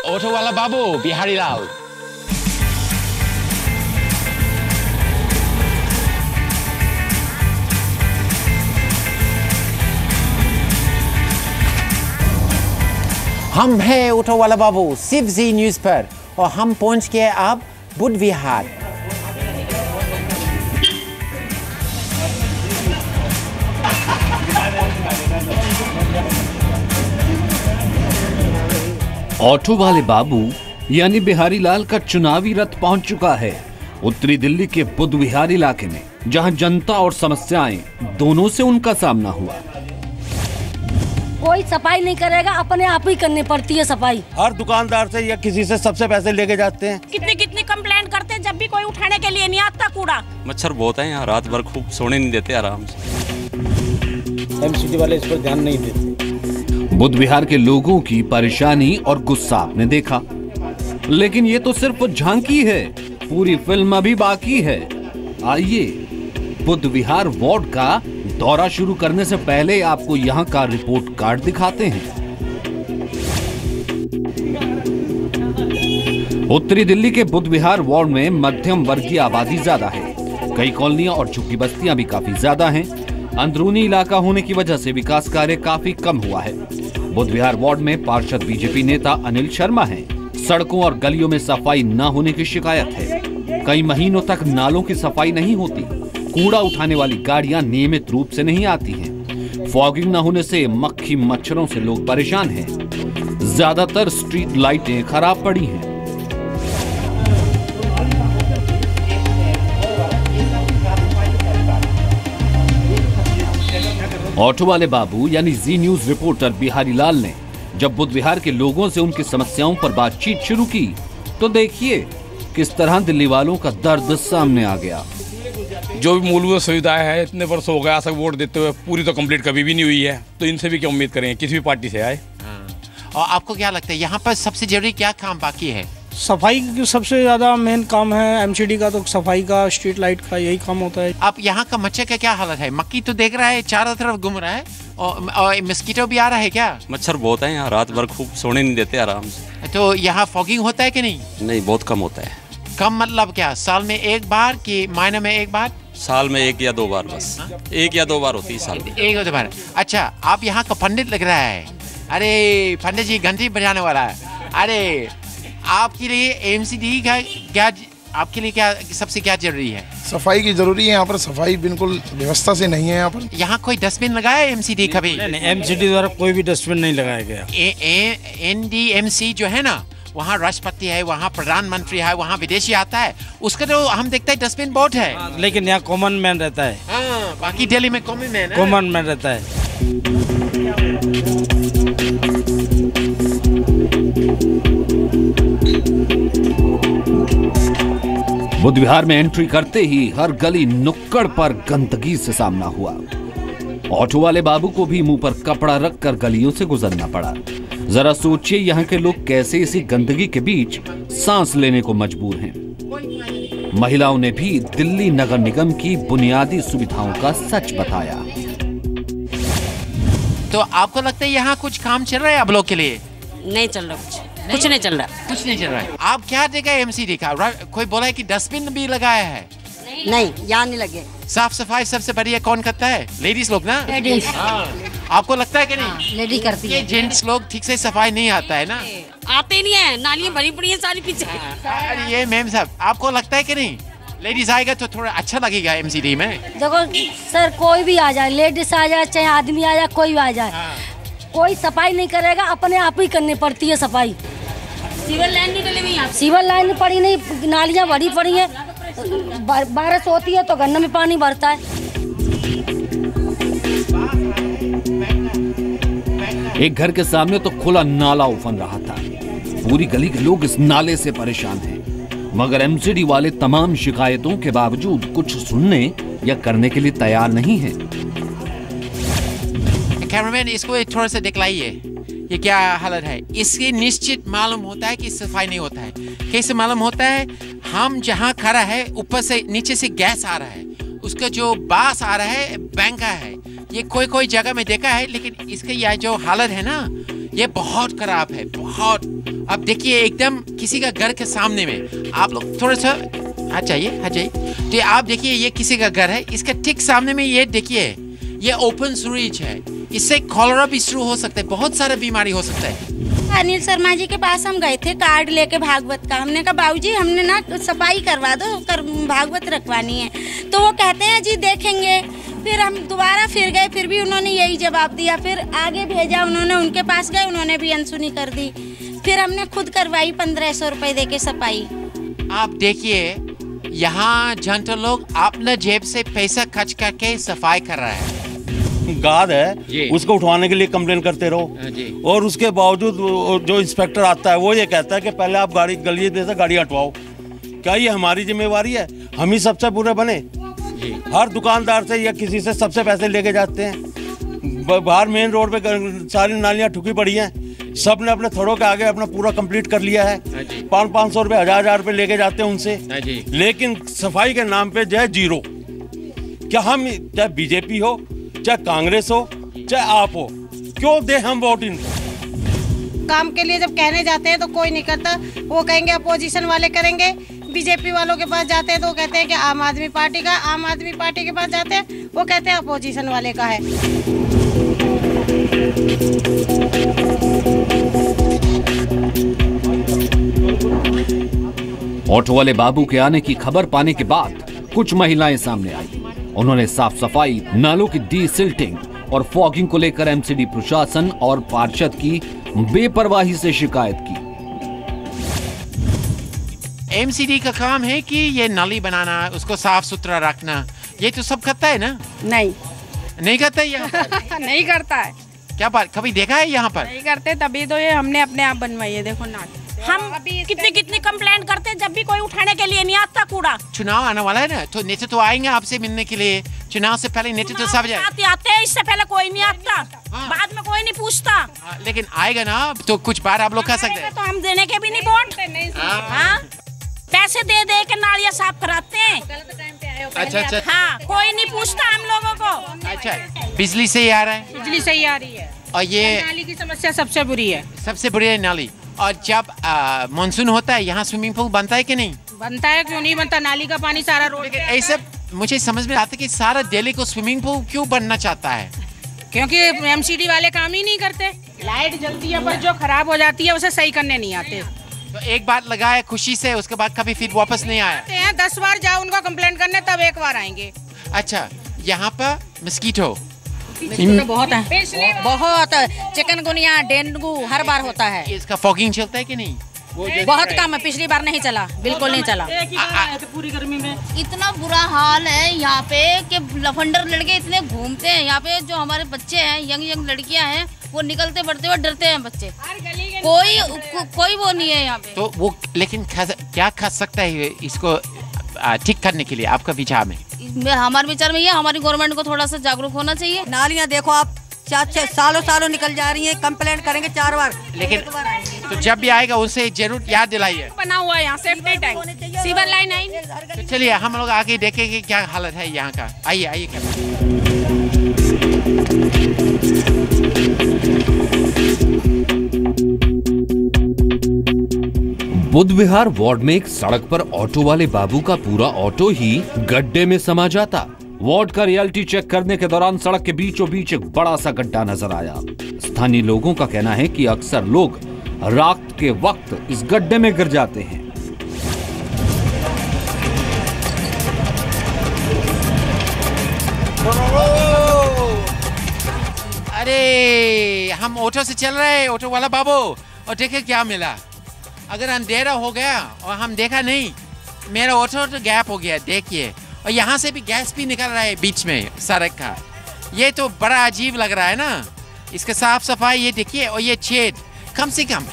Auto वाला बाबू, बिहारी लाल। हम हैं ऑटो वाला बाबू सिर्फ जी न्यूज़ पर और हम पहुंच गए अब बुद्ध विहार। ऑटो वाले बाबू यानी बिहारी लाल का चुनावी रथ पहुंच चुका है उत्तरी दिल्ली के बुद्ध विहार इलाके में, जहां जनता और समस्याएं दोनों से उनका सामना हुआ। कोई सफाई नहीं करेगा, अपने आप ही करनी पड़ती है सफाई। हर दुकानदार से या किसी से सबसे पैसे लेके जाते हैं। कितनी कितनी कंप्लेंट करते हैं, जब भी कोई उठाने के लिए नहीं आता कूड़ा। मच्छर बहुत है यहाँ, रात भर खूब सोने नहीं देते आराम से। एमसीडी वाले इस पर ध्यान नहीं देते। बुद्ध विहार के लोगों की परेशानी और गुस्सा आपने देखा, लेकिन ये तो सिर्फ झांकी है, पूरी फिल्म अभी बाकी है। आइए बुद्ध विहार वार्ड का दौरा शुरू करने से पहले आपको यहाँ का रिपोर्ट कार्ड दिखाते हैं। उत्तरी दिल्ली के बुद्ध विहार वार्ड में मध्यम वर्गीय आबादी ज्यादा है। कई कॉलोनियां और झुग्गी बस्तियां भी काफी ज्यादा हैं। अंदरूनी इलाका होने की वजह से विकास कार्य काफी कम हुआ है। बुद्ध विहार वार्ड में पार्षद बीजेपी नेता अनिल शर्मा हैं। सड़कों और गलियों में सफाई न होने की शिकायत है। कई महीनों तक नालों की सफाई नहीं होती। कूड़ा उठाने वाली गाड़ियां नियमित रूप से नहीं आती हैं। फॉगिंग न होने से मक्खी मच्छरों से लोग परेशान हैं। ज्यादातर स्ट्रीट लाइटें खराब पड़ी हैं। ऑटो वाले बाबू यानी जी न्यूज रिपोर्टर बिहारी लाल ने जब बुद्ध विहार के लोगों से उनकी समस्याओं पर बातचीत शुरू की तो देखिए किस तरह दिल्ली वालों का दर्द सामने आ गया। जो भी मूलभूत सुविधाएं हैं, इतने वर्ष हो गए आज तक वोट देते हुए, पूरी तो कंप्लीट कभी भी नहीं हुई है, तो इनसे भी क्या उम्मीद करेंगे, किसी भी पार्टी से आए। और आपको क्या लगता है यहाँ पर सबसे जरूरी क्या काम बाकी है? सफाई की सबसे ज्यादा मेन काम है। एमसीडी का तो सफाई का, स्ट्रीट लाइट का यही काम होता है। आप यहाँ का मच्छर का क्या हालत है? मक्खी तो देख रहा है चारों तरफ घूम रहा है और मस्कीटो भी आ रहा है क्या? मच्छर बहुत है यहाँ, रात भर खूब सोने नहीं देते आराम से। तो यहाँ फॉगिंग होता है कि नहीं? नहीं, बहुत कम होता है। कम मतलब क्या, साल में एक बार कि महीने में एक बार? साल में 1 या 2 बार बस। 1 या 2 बार होती है साल में। 1 या 2 बार। अच्छा, आप यहाँ का पंडित लग रहा है। अरे पंडित जी घंटी बजाने वाला है। अरे आपके लिए एमसीडी का क्या, आपके लिए क्या सबसे क्या जरूरी है? सफाई की जरूरी है। यहाँ पर सफाई बिल्कुल व्यवस्था से नहीं है। यहाँ पर यहाँ कोई डस्टबिन लगाया है एमसीडी कभी? नहीं, एमसीडी द्वारा कोई भी डस्टबिन नहीं लगाया गया। एनडीएमसी जो है ना, वहाँ राष्ट्रपति है, वहाँ प्रधानमंत्री है, वहाँ विदेशी आता है, उसका तो हम देखते हैं डस्टबिन बहुत है। लेकिन यहाँ कॉमन मैन रहता है। बाकी दिल्ली में कॉमन मैन रहता है। बुद्ध विहार में एंट्री करते ही हर गली नुक्कड़ पर गंदगी से सामना हुआ। ऑटो वाले बाबू को भी मुंह पर कपड़ा रखकर गलियों से गुजरना पड़ा। जरा सोचिए यहाँ के लोग कैसे इसी गंदगी के बीच सांस लेने को मजबूर हैं। महिलाओं ने भी दिल्ली नगर निगम की बुनियादी सुविधाओं का सच बताया। तो आपको लगता है यहाँ कुछ काम चल रहा है आप लोग के लिए? नहीं चल रहा कुछ नहीं चल रहा। कुछ नहीं चल रहा है। आप क्या देखा एमसीडी का? कोई बोला है कि डस्टबिन भी लगाया है? नहीं, यहाँ नहीं लगे। साफ सफाई सबसे बढ़िया कौन करता है? लेडीज लोग ना। लेडीज। आपको लगता है कि नहीं? लेडी करती है। जेंट्स लोग ठीक से सफाई नहीं आता है ना? आते नहीं है, नालियाँ भरी पड़ी है सारी पीछे। अरे ये मैम साहब, आपको लगता है कि नहीं लेडीज आएगा तो थोड़ा अच्छा लगेगा एमसीडी में? देखो सर, कोई भी आ जाए, लेडीज आ जाए चाहे आदमी आ जाए, कोई भी आ जाए, कोई सफाई नहीं करेगा, अपने आप ही करनी पड़ती है सफाई। सिविल लाइन नहीं डली हुई, सिविल लाइन पड़ी नहीं, नालियाँ भरी पड़ी है। बारिश होती है तो गन्ने में पानी भरता है। एक घर के सामने तो खुला नाला उफन रहा था। पूरी गली के लोग इस नाले से परेशान हैं, मगर एमसीडी वाले तमाम शिकायतों के बावजूद कुछ सुनने या करने के लिए तैयार नहीं है। कैमरामैन, इसको थोड़ा सा दिखलाइए, ये क्या हालत है? इससे निश्चित मालूम होता है कि सफाई नहीं होता है। कैसे मालूम होता है? हम जहाँ खड़ा है ऊपर से नीचे से गैस आ रहा है, उसका जो बास आ रहा है बैंक का है। ये कोई जगह में देखा है, लेकिन इसका यह जो हालत है ना, ये बहुत खराब है, बहुत। अब देखिए एकदम किसी का घर के सामने में, आप लोग थोड़ा सा हट जाइए। तो आप देखिए ये किसी का घर है, इसका ठीक सामने में ये देखिए, ये ओपन सीवेज है, इससे कॉलरा भी शुरू हो सकता है, बहुत सारा बीमारी हो सकता है। अनिल शर्मा जी के पास हम गए थे कार्ड लेके भागवत का। हमने कहा बाबूजी हमने ना सफाई करवा दो, भागवत रखवानी है। तो वो कहते हैं जी देखेंगे। फिर हम दोबारा फिर गए, फिर भी उन्होंने यही जवाब दिया। फिर आगे भेजा उन्होंने, उनके पास गए, उन्होंने भी अनसुनी कर दी। फिर हमने खुद करवाई 1500 रुपए दे के सफाई। आप देखिए यहाँ जनता लोग अपना जेब से पैसा खर्च करके सफाई कर रहा है। गाद है, उसको उठवाने के लिए कंप्लेन करते रहो, और उसके बावजूद जो इंस्पेक्टर आता है वो ये कहता है कि पहले आप गली में से गाड़ी हटवाओ। क्या ये हमारी जिम्मेवारी है? हम ही सबसे बुरे बने? हर दुकानदार से या किसी से सबसे पैसे लेके जाते हैं। बाहर मेन रोड पे सारी नालियां ठुकी पड़ी हैं, सब ने अपने थड़ों के आगे अपना पूरा कंप्लीट कर लिया है। 500 रुपए 1000 रुपए लेके जाते हैं उनसे, लेकिन सफाई के नाम पे जो है जीरो। क्या हम, चाहे बीजेपी हो, चाहे कांग्रेस हो, चाहे आप हो, क्यों दे हम वोट इनको? काम के लिए जब कहने जाते हैं तो कोई नहीं करता। वो कहेंगे अपोजिशन वाले करेंगे। बीजेपी वालों के पास जाते हैं तो वो कहते हैं कि आम आदमी पार्टी का। आम आदमी पार्टी के पास जाते हैं वो कहते हैं अपोजिशन वाले का है। ऑटो वाले बाबू के आने की खबर पाने के बाद कुछ महिलाएं सामने आई। उन्होंने साफ सफाई, नालों की डीसिल्टिंग और फॉगिंग को लेकर एमसीडी प्रशासन और पार्षद की बेपरवाही से शिकायत की। एमसीडी का काम है कि ये नाली बनाना, उसको साफ सुथरा रखना, ये तो सब करता है ना? नहीं करता है यहाँ पर? नहीं करता है। क्या बात, कभी देखा है यहाँ पर? नहीं करते, तभी तो ये हमने अपने आप बनवाई है। देखो ना, हम कितनी कंप्लेंट करते हैं, जब भी कोई उठाने के लिए नहीं आता कूड़ा। चुनाव आने वाला है ना, तो नेता तो आएंगे आपसे मिलने के लिए। चुनाव से पहले नेता तो सब आते हैं, इससे पहले कोई नहीं आता। बाद में कोई नहीं पूछता। लेकिन आएगा ना, तो कुछ बार आप लोग कह सकते हैं। तो हम देने के भी नहीं वोट, पैसे दे के नालियाँ साफ कराते हैं। अच्छा। हाँ, कोई नहीं पूछता हम लोगों को। अच्छा, बिजली से ही आ रहा है? बिजली से ही आ रही है। और ये नाली की समस्या सबसे बुरी है। सबसे बुरी है नाली। और जब मानसून होता है, यहाँ स्विमिंग पूल बनता है कि नहीं? बनता है, क्यों नहीं बनता? नाली का पानी सारा रोड। लेकिन ऐसे मुझे समझ में आता है कि सारा दिल्ली को स्विमिंग पूल क्यों बनना चाहता है? क्योंकि एमसीडी वाले काम ही नहीं करते। लाइट जलती है पर जो खराब हो जाती है उसे सही करने नहीं आते। तो एक बार लगाया खुशी से, उसके बाद कभी फिर वापस नहीं आया। 10 बार जाओ उनको कंप्लेंट करने, तब एक बार आएंगे। अच्छा, यहाँ पर मस्कीटो बहुत है, बहुत चिकनगुनिया, डेंगू हर बार होता है। इसका फॉगिंग चलता है कि नहीं? बहुत कम है, पिछली बार नहीं चला, बिल्कुल नहीं चला। पूरी गर्मी में इतना बुरा हाल है यहाँ पे कि लफंडर लड़के इतने घूमते हैं यहाँ पे। जो हमारे बच्चे हैं, यंग लड़कियां हैं, वो निकलते बढ़ते हुए डरते हैं बच्चे। कोई वो नहीं है यहाँ पे। तो वो लेकिन क्या खा सकता है इसको ठीक करने के लिए आपका विचार में? हमारे विचार में ये, हमारी गवर्नमेंट को थोड़ा सा जागरूक होना चाहिए। नालियाँ देखो आप, 4-6 सालों निकल जा रही हैं। कंप्लेंट करेंगे 4 बार, लेकिन तो जब भी आएगा उसे जरूर याद दिलाइए। बना हुआ है यहाँ सेफ्टी टैंक, सीवर लाइन आई। तो चलिए हम लोग आगे देखेंगे क्या हालत है यहाँ का। आइए बुद्ध विहार वार्ड में एक सड़क पर ऑटो वाले बाबू का पूरा ऑटो ही गड्ढे में समा जाता। वार्ड का रियलिटी चेक करने के दौरान सड़क के बीचों बीच एक बड़ा सा गड्ढा नजर आया। स्थानीय लोगों का कहना है कि अक्सर लोग रात के वक्त इस गड्ढे में गिर जाते हैं। अरे हम ऑटो से चल रहे हैं, ऑटो वाला बाबू, और देखे क्या मिला। अगर अंधेरा हो गया और हम देखा नहीं, मेरा ऑटो तो गैप हो गया, देखिए। और यहाँ से भी गैस भी निकल रहा है बीच में सड़क का। ये तो बड़ा अजीब लग रहा है ना। इसका साफ सफाई ये देखिए, और ये छेद कम से कम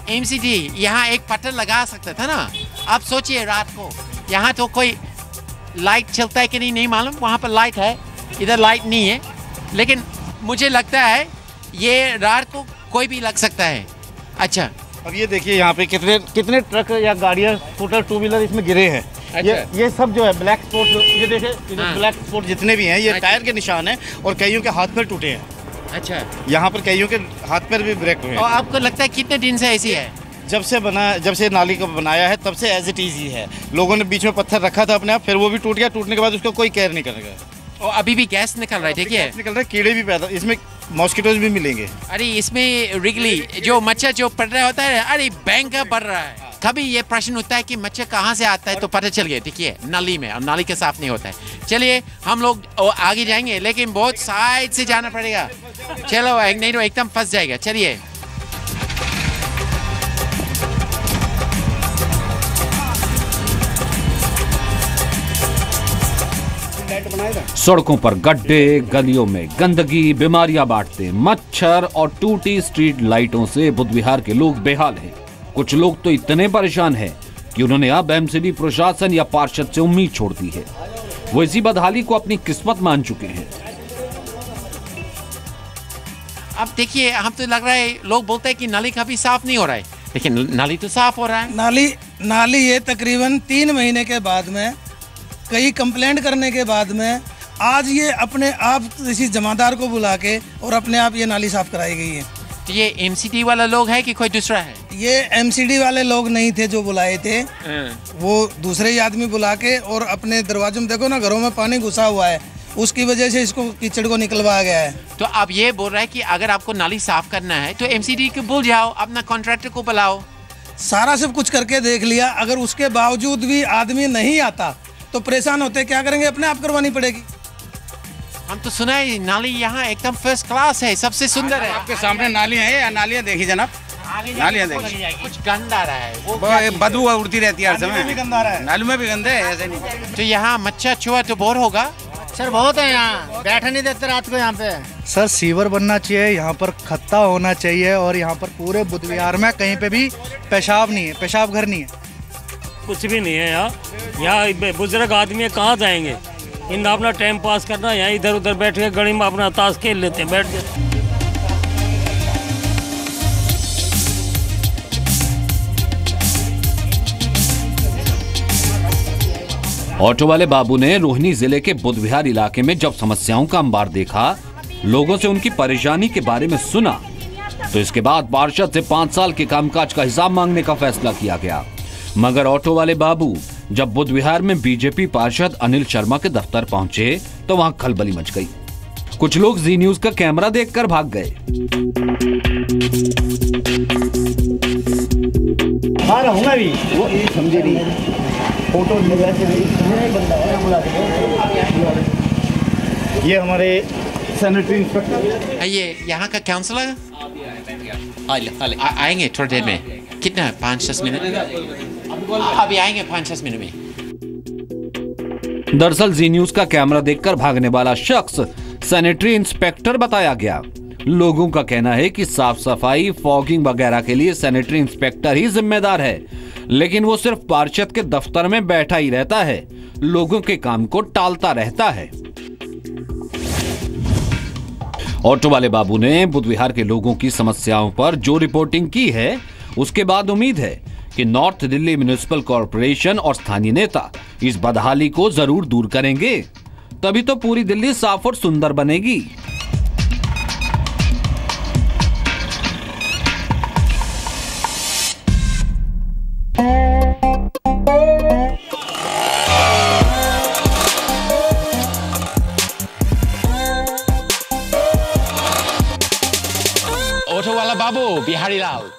एमसीडी यहाँ एक पत्थर लगा सकता था ना। आप सोचिए रात को यहाँ तो कोई लाइट चलता है कि नहीं मालूम। वहाँ पर लाइट है, इधर लाइट नहीं है, लेकिन मुझे लगता है ये रात को कोई भी लग सकता है। अच्छा, अब ये देखिए यहाँ पे कितने ट्रक या गाड़ियाँ स्कूटर टू व्हीलर इसमें गिरे हैं। अच्छा। ये सब जो है ब्लैक स्पॉट, ये देखिए ब्लैक स्पॉट जितने भी हैं ये टायर के निशान हैं और कईयों के हाथ पैर टूटे हैं। अच्छा, यहाँ पर कईयों के हाथ पैर भी ब्रेक हुए हैं। और आपको लगता है कितने दिन से ऐसी है? जब से नाली को बनाया है तब से एज इट इज ही है। लोगों ने बीच में पत्थर रखा था अपने आप, फिर वो भी टूट गया, टूटने के बाद उसको कोई केयर नहीं करेगा। और अभी भी गैस निकल रहा है, ठीक है? निकल रहा है, कीड़े भी पैदा, इसमें मॉस्किटोज भी मिलेंगे। अरे इसमें रिगली जो मच्छर जो पड़ रहा होता है, अरे भयंकर बढ़ रहा है। कभी ये प्रश्न होता है कि मच्छर कहाँ से आता है, तो पता चल गया, ठीक है, नाली में, और नाली के साफ नहीं होता है। चलिए हम लोग आगे जाएंगे, लेकिन बहुत साइड से जाना पड़ेगा। चलो नहीं तो एकदम फंस जाएगा। चलिए सड़कों पर गड्ढे, गलियों में गंदगी, बीमारियां बांटते मच्छर और टूटी स्ट्रीट लाइटों से बुध विहार के लोग बेहाल हैं। कुछ लोग तो इतने परेशान हैं कि उन्होंने अब एमसीडी प्रशासन या पार्षद से उम्मीद छोड़ दी है। वो इसी बदहाली को अपनी किस्मत मान चुके हैं। अब देखिए, हम तो लग रहा है, लोग बोलते हैं कि नाली कभी साफ नहीं हो रहा है, लेकिन नाली तो साफ हो रहा है। नाली ये तकरीबन 3 महीने के बाद में, कई कंप्लेंट करने के बाद में, आज ये अपने आप किसी जमादार को बुला के और अपने आप ये नाली साफ कराई गई है। तो ये एमसीडी वाला लोग है कि कोई दूसरा है? ये एमसीडी वाले लोग नहीं थे जो बुलाए थे, वो दूसरे ही आदमी बुला के, और अपने दरवाजों में देखो ना, घरों में पानी घुसा हुआ है, उसकी वजह से इसको कीचड़ को निकलवाया गया है। तो आप ये बोल रहे हैं कि अगर आपको नाली साफ करना है तो एमसीडी को भूल जाओ, अपना कॉन्ट्रैक्टर को बुलाओ। सारा सब कुछ करके देख लिया, अगर उसके बावजूद भी आदमी नहीं आता तो परेशान होते, क्या करेंगे, अपने आप करवानी पड़ेगी। हम तो सुना है नाली यहाँ एकदम फर्स्ट क्लास है, सबसे सुंदर है। आपके सामने नालियाँ हैं या नालियाँ देखी जनाब? नालियाँ देखी, कुछ गंद आ रहा है, वो बदबू उड़ती रहती है हर समय। नाली में भी गंदे है, ऐसे नहीं। तो यहाँ मच्छर छुआ तो बोर होगा। सर बहुत है यहाँ, बैठने नहीं देते रात को यहाँ पे। सर सीवर बनना चाहिए, यहाँ पर खत्ता होना चाहिए, और यहाँ पर पूरे बुध विहार में कहीं पे भी पेशाब नहीं है, पेशाब घर नहीं है, कुछ भी नहीं है यहाँ बुजुर्ग आदमी कहाँ जाएंगे, इन अपना टाइम पास करना, यहाँ इधर उधर बैठ के गली में अपना ताश खेल लेते हैं, बैठ जाते। ऑटो वाले बाबू ने रोहिणी जिले के बुध विहार इलाके में जब समस्याओं का अंबार देखा, लोगों से उनकी परेशानी के बारे में सुना, तो इसके बाद पार्षद से 5 साल के कामकाज का हिसाब मांगने का फैसला किया गया। मगर ऑटो वाले बाबू जब बुध विहार में बीजेपी पार्षद अनिल शर्मा के दफ्तर पहुंचे तो वहां खलबली मच गई। कुछ लोग जी न्यूज का कैमरा देखकर भाग गए। रहूंगा भी वो समझे नहीं, फोटो ये हमारे सैनिटरी इंस्पेक्टर, ये यहाँ का काउंसलर आएंगे थोड़ी देर में। कितना है, 5-10 मिनट? अभी आएंगे 5-10 मिनट में। दरअसल जी न्यूज का कैमरा देखकर भागने वाला शख्स सैनिटरी इंस्पेक्टर बताया गया। लोगों का कहना है कि साफ सफाई, फॉगिंग वगैरह के लिए सैनिटरी इंस्पेक्टर ही जिम्मेदार है, लेकिन वो सिर्फ पार्षद के दफ्तर में बैठा ही रहता है, लोगों के काम को टालता रहता है। ऑटो वाले बाबू ने बुध विहार के लोगों की समस्याओं पर जो रिपोर्टिंग की है, उसके बाद उम्मीद है कि नॉर्थ दिल्ली म्युनिसिपल कॉरपोरेशन और स्थानीय नेता इस बदहाली को जरूर दूर करेंगे, तभी तो पूरी दिल्ली साफ और सुंदर बनेगी। ऑटो वाला बाबू बिहारी लाल।